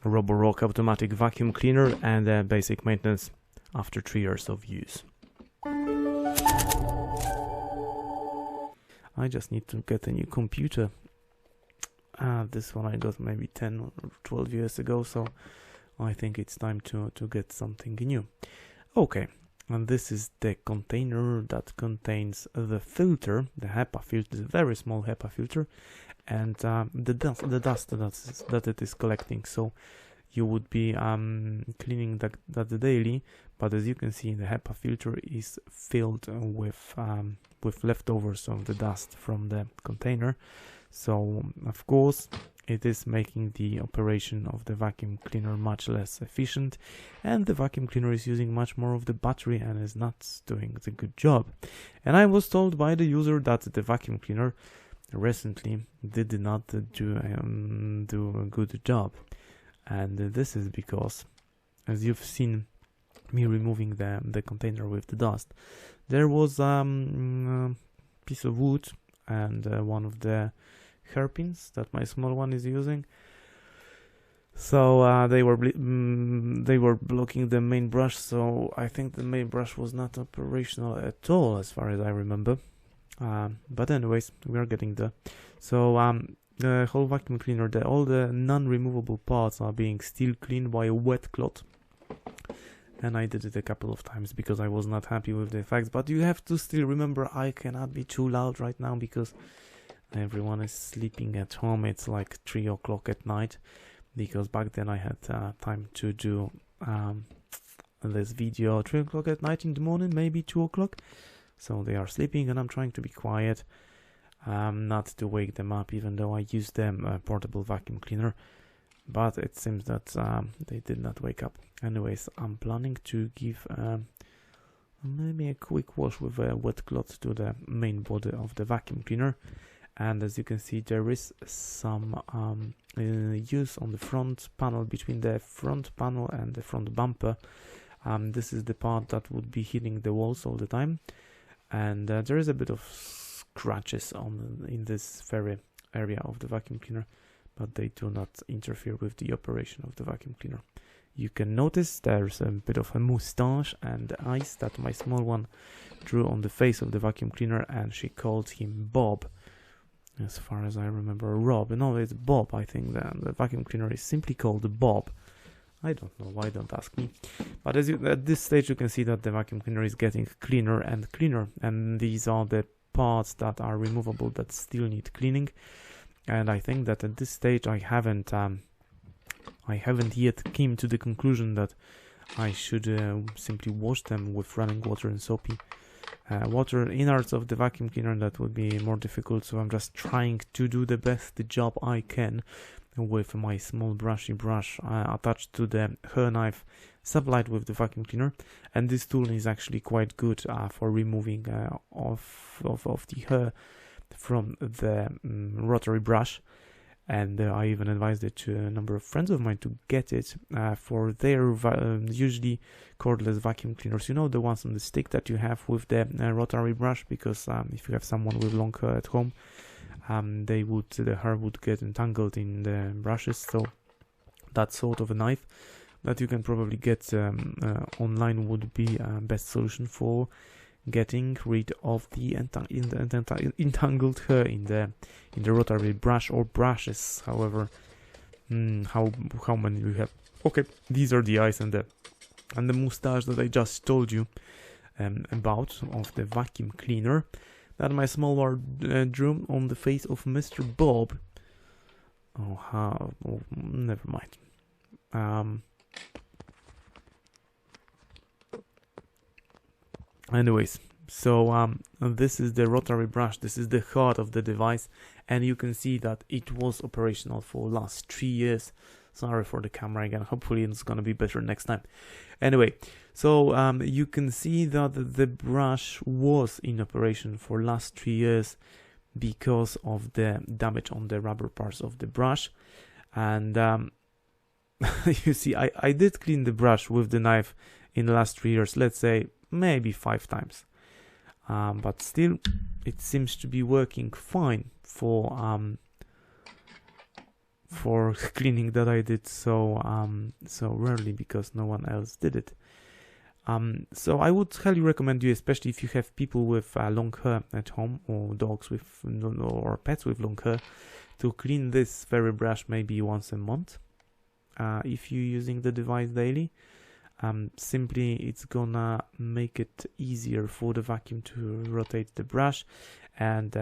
Roborock automatic vacuum cleaner and basic maintenance after 3 years of use. I just need to get a new computer. This one I got maybe 10 or 12 years ago, so I think it's time to get something new. Okay, and this is the container that contains the filter, the HEPA filter, the very small HEPA filter, and the dust that it is collecting. So you would be cleaning that daily, but as you can see, the HEPA filter is filled with leftovers of the dust from the container. So of course it is making the operation of the vacuum cleaner much less efficient, and the vacuum cleaner is using much more of the battery and is not doing the good job. And I was told by the user that the vacuum cleaner recently did not do a good job, and this is because, as you've seen me removing the container with the dust, there was a piece of wood and one of the hairpins that my small one is using. So they were blocking the main brush. So I think the main brush was not operational at all, as far as I remember. But anyways, we are getting there. So the whole vacuum cleaner, all the non-removable parts are being still cleaned by a wet cloth. And I did it a couple of times because I was not happy with the effects. But you have to still remember, I cannot be too loud right now because everyone is sleeping at home. It's like 3 o'clock at night, because back then I had time to do this video 3 o'clock at night, in the morning, maybe 2 o'clock. So they are sleeping and I'm trying to be quiet, not to wake them up, even though I used them portable vacuum cleaner. But it seems that they did not wake up. Anyways, I'm planning to give maybe a quick wash with a wet cloth to the main body of the vacuum cleaner. And as you can see, there is some use on the front panel, between the front panel and the front bumper. This is the part that would be hitting the walls all the time. And there is a bit of scratches in this very area of the vacuum cleaner, but they do not interfere with the operation of the vacuum cleaner. You can notice there's a bit of a moustache and eyes that my small one drew on the face of the vacuum cleaner, and she called him Bob. As far as I remember, Rob. No, it's Bob. I think the vacuum cleaner is simply called Bob. I don't know why, don't ask me. But at this stage you can see that the vacuum cleaner is getting cleaner and cleaner, and these are the parts that are removable that still need cleaning. And I think that at this stage I haven't yet came to the conclusion that I should simply wash them with running water and soapy water. Innards of the vacuum cleaner, that would be more difficult, so I'm just trying to do the best job I can with my small brushy brush attached to the hair knife supplied with the vacuum cleaner. And this tool is actually quite good for removing of the hair from the rotary brush. And I even advised it to a number of friends of mine to get it for their usually cordless vacuum cleaners. You know, the ones on the stick that you have with the rotary brush, because if you have someone with long hair at home, the hair would get entangled in the brushes. So that sort of a knife that you can probably get online would be best solution for getting rid of the entangled hair in the rotary brush or brushes. However, how many we have? Okay, these are the eyes and the moustache that I just told you about of the vacuum cleaner that my small one drew on the face of Mr. Bob. Oh, never mind. Anyways, so this is the rotary brush. This is the heart of the device, and you can see that it was operational for last 3 years. Sorry for the camera again. Hopefully it's gonna be better next time. Anyway, so you can see that the brush was in operation for last 3 years because of the damage on the rubber parts of the brush. And you see, I did clean the brush with the knife in the last 3 years, let's say maybe 5 times, but still it seems to be working fine for for cleaning that I did so rarely because no one else did it. So I would highly recommend you, especially if you have people with long hair at home, or dogs with or pets with long hair, to clean this very brush maybe once a month. If you're using the device daily, simply it's gonna make it easier for the vacuum to rotate the brush, and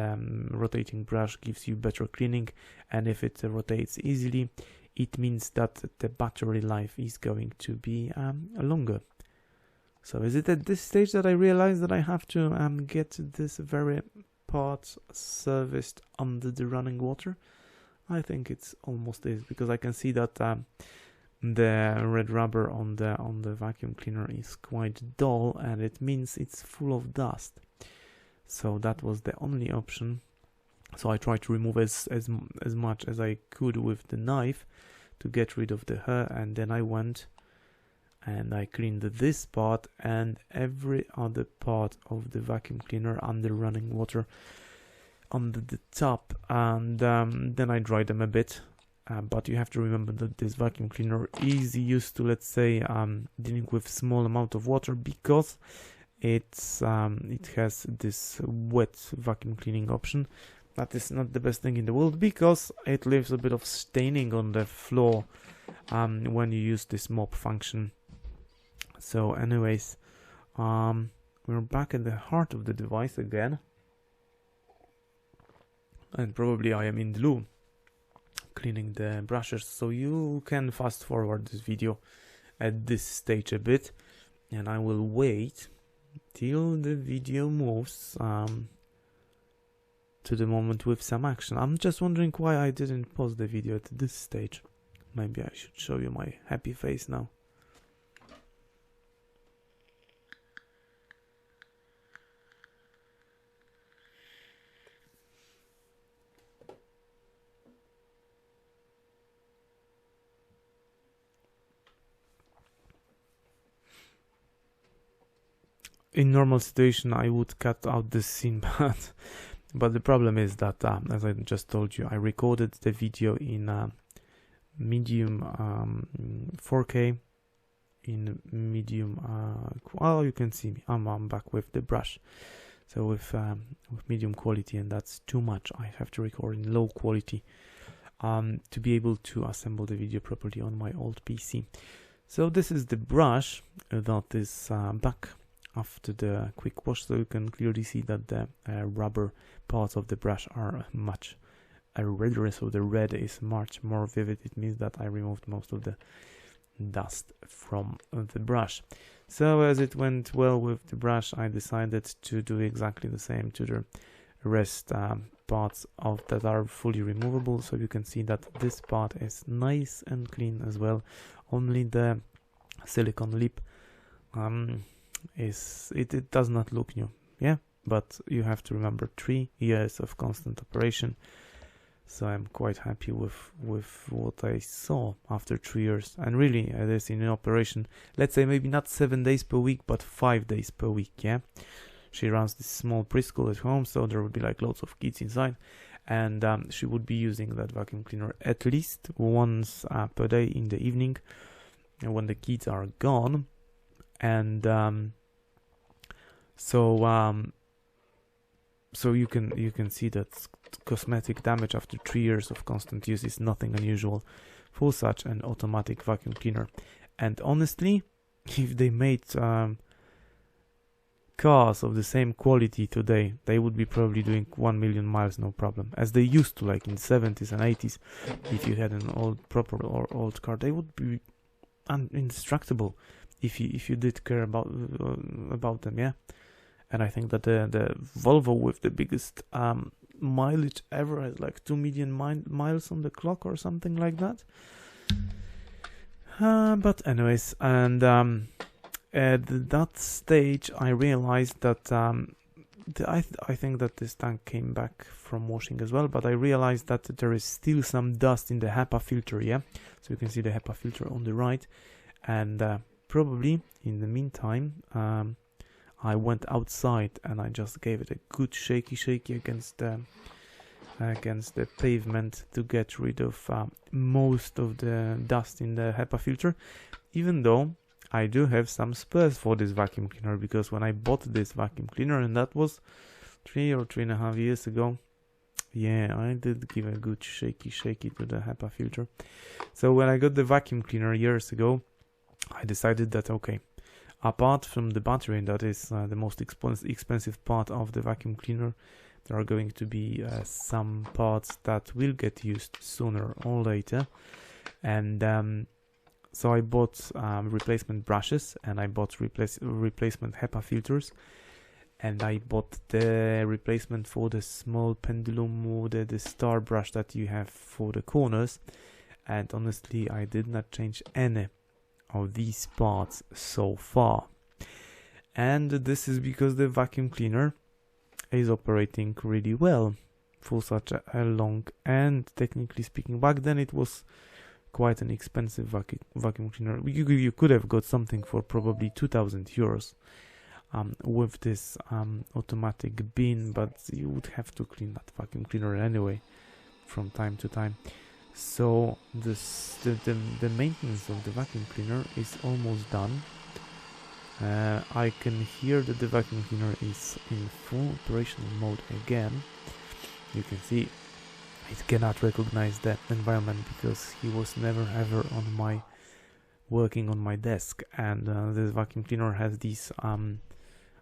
rotating brush gives you better cleaning, and if it rotates easily, it means that the battery life is going to be longer. So is it at this stage that I realize that I have to get this very part serviced under the running water? I think it's almost is, because I can see that the red rubber on the vacuum cleaner is quite dull, and it means it's full of dust. So that was the only option. So I tried to remove as much as I could with the knife to get rid of the hair, and then I went and I cleaned this part and every other part of the vacuum cleaner under running water under the top, and then I dried them a bit. But you have to remember that this vacuum cleaner is used to, let's say, dealing with small amount of water, because it has this wet vacuum cleaning option. That is not the best thing in the world, because it leaves a bit of staining on the floor when you use this mop function. So anyways, we're back at the heart of the device again, and probably I am in the loo cleaning the brushes, so you can fast forward this video at this stage a bit, and I will wait till the video moves to the moment with some action. I'm just wondering why I didn't pause the video at this stage. Maybe I should show you my happy face now. In normal situation I would cut out this scene, but the problem is that as I just told you, I recorded the video in medium 4K, in medium well, you can see me, I'm back with the brush, so with medium quality, and that's too much. I have to record in low quality to be able to assemble the video properly on my old PC. So this is the brush that is back after the quick wash, so you can clearly see that the rubber parts of the brush are much redder, so the red is much more vivid. It means that I removed most of the dust from the brush. So as it went well with the brush, I decided to do exactly the same to the rest parts of that are fully removable. So you can see that this part is nice and clean as well. Only the silicone lip it does not look new, yeah, but you have to remember 3 years of constant operation, so I'm quite happy with what I saw after 3 years. And really it is in operation, let's say maybe not 7 days per week, but 5 days per week. Yeah, she runs this small preschool at home, so there would be like lots of kids inside, and she would be using that vacuum cleaner at least once per day in the evening, and when the kids are gone. And so you can see that cosmetic damage after 3 years of constant use is nothing unusual for such an automatic vacuum cleaner. And honestly, if they made cars of the same quality today, they would be probably doing 1 million miles no problem, as they used to, like in 70s and 80s. If you had an old car, they would be indestructible if you did care about them, yeah. And I think that the Volvo with the biggest mileage ever has like 2 million miles on the clock or something like that. But anyways, and at that stage I realized that I think that this tank came back from washing as well, but I realized that there is still some dust in the HEPA filter, yeah. So you can see the HEPA filter on the right, and probably in the meantime I went outside and I just gave it a good shaky against the against the pavement to get rid of most of the dust in the HEPA filter, even though I do have some spares for this vacuum cleaner, because when I bought this vacuum cleaner, and that was 3 or 3.5 years ago, yeah, I did give a good shaky to the HEPA filter. So when I got the vacuum cleaner years ago, I decided that, okay, apart from the battery, that is the most expensive part of the vacuum cleaner, there are going to be some parts that will get used sooner or later. And so I bought replacement brushes, and I bought replacement HEPA filters, and I bought the replacement for the small pendulum, or the star brush that you have for the corners. And honestly, I did not change any of these parts so far. And this is because the vacuum cleaner is operating really well for such a long, and technically speaking, back then it was quite an expensive vacuum cleaner. You could have got something for probably 2,000 euros with this automatic bin, but you would have to clean that vacuum cleaner anyway from time to time. So the maintenance of the vacuum cleaner is almost done. I can hear that the vacuum cleaner is in full operational mode again. You can see it cannot recognize the environment because he was never ever working on my desk. And this vacuum cleaner has these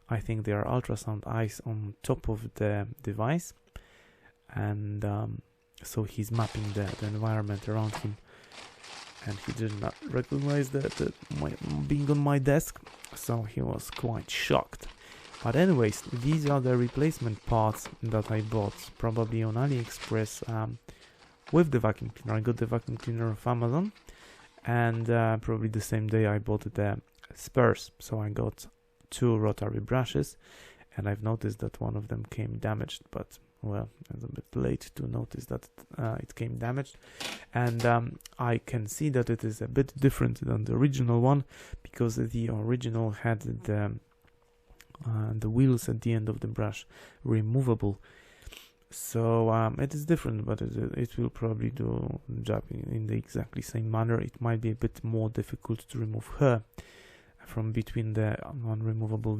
I think they are ultrasound eyes on top of the device, and so he's mapping the environment around him, and he did not recognize being on my desk, so he was quite shocked. But anyways, these are the replacement parts that I bought probably on AliExpress with the vacuum cleaner. I got the vacuum cleaner off Amazon, and probably the same day I bought the spares. So I got 2 rotary brushes, and I've noticed that one of them came damaged, but well, it's a bit late to notice that it came damaged. And I can see that it is a bit different than the original one, because the original had the wheels at the end of the brush removable. So it is different, but it will probably do the job in the exactly same manner. It might be a bit more difficult to remove her from between the unremovable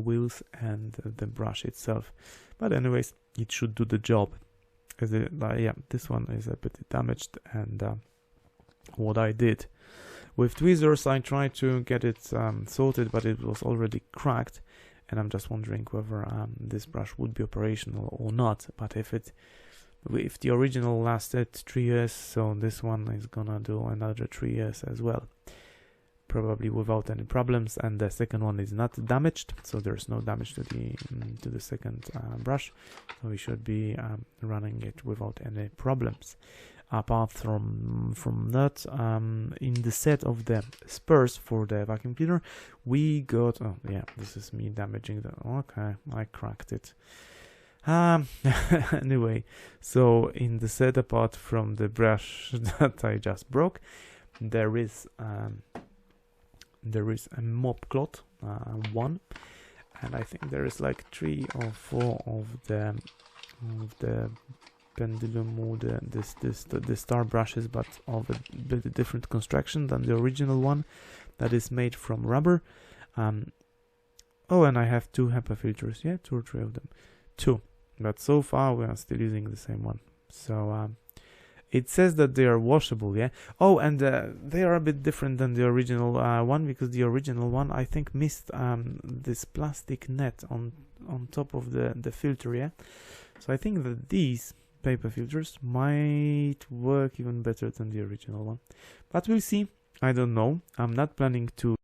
wheels and the brush itself, but anyways, it should do the job. Yeah, this one is a bit damaged, and what I did with tweezers, I tried to get it sorted, but it was already cracked, and I'm just wondering whether this brush would be operational or not. But if the original lasted 3 years, so this one is gonna do another 3 years as well, probably without any problems. And the second one is not damaged, so there's no damage to the second brush, so we should be running it without any problems. Apart from that, in the set of the spurs for the vacuum cleaner, we got, oh yeah, this is me damaging the, okay, I cracked it. Anyway, so in the set, apart from the brush that I just broke, there is a mop cloth, one, and I think there is like 3 or 4 of the pendulum or the star brushes, but of a bit different construction than the original one that is made from rubber. Oh, and I have 2 HEPA filters, yeah, 2 or 3 of them, 2, but so far we are still using the same one. So it says that they are washable, yeah. Oh, and they are a bit different than the original one, because the original one, I think, missed this plastic net on top of the filter, yeah. So I think that these paper filters might work even better than the original one, but we'll see. I don't know. I'm not planning to